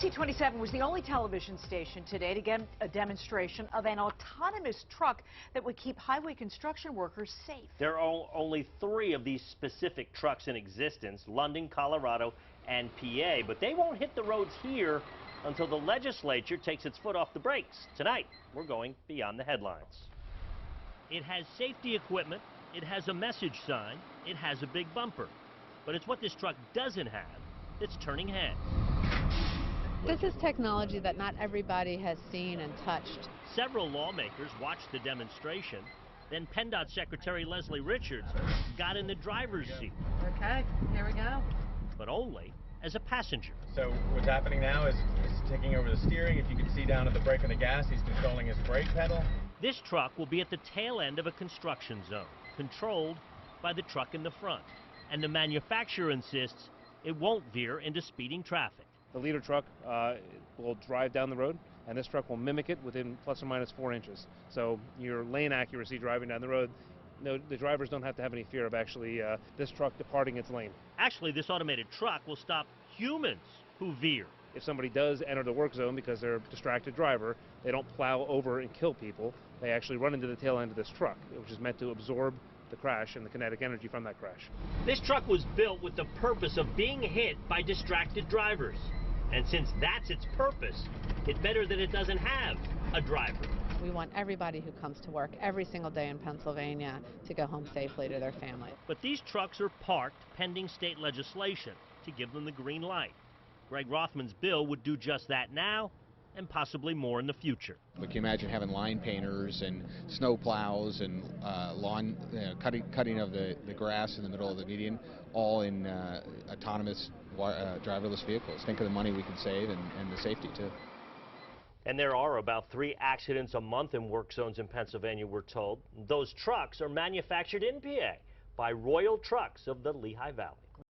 C27 was the only television station today to get a demonstration of an autonomous truck that would keep highway construction workers safe. There are only 3 of these specific trucks in existence, London, Colorado, and PA, but they won't hit the roads here until the legislature takes its foot off the brakes. Tonight, we're going beyond the headlines. It has safety equipment, it has a message sign, it has a big bumper. But it's what this truck doesn't have that's turning heads. This is technology that not everybody has seen and touched. Several lawmakers watched the demonstration. Then PennDOT Secretary Leslie Richards got in the driver's seat. Okay, here we go. But only as a passenger. So what's happening now is he's taking over the steering. If you can see down at the brake on the gas, he's controlling his brake pedal. This truck will be at the tail end of a construction zone, controlled by the truck in the front. And the manufacturer insists it won't veer into speeding traffic. The leader truck will drive down the road, and this truck will mimic it within plus or minus 4 inches. So your lane accuracy driving down the road, no, the drivers don't have to have any fear of actually this truck departing its lane. Actually, this automated truck will stop humans who veer. If somebody does enter the work zone because they're a distracted driver, they don't plow over and kill people. They actually run into the tail end of this truck, which is meant to absorb the crash and the kinetic energy from that crash. This truck was built with the purpose of being hit by distracted drivers. And since that's its purpose, it's better that it doesn't have a driver. We want everybody who comes to work every single day in Pennsylvania to go home safely to their family. But these trucks are parked pending state legislation to give them the green light. Greg Rothman's bill would do just that now and possibly more in the future. But can you imagine having line painters and snow plows and lawn cutting of the grass in the middle of the median, all in autonomous driverless vehicles? Think of the money we can save and the safety too. And there are about 3 accidents a month in work zones in Pennsylvania, we're told. Those trucks are manufactured in PA by Royal Trucks of the Lehigh Valley.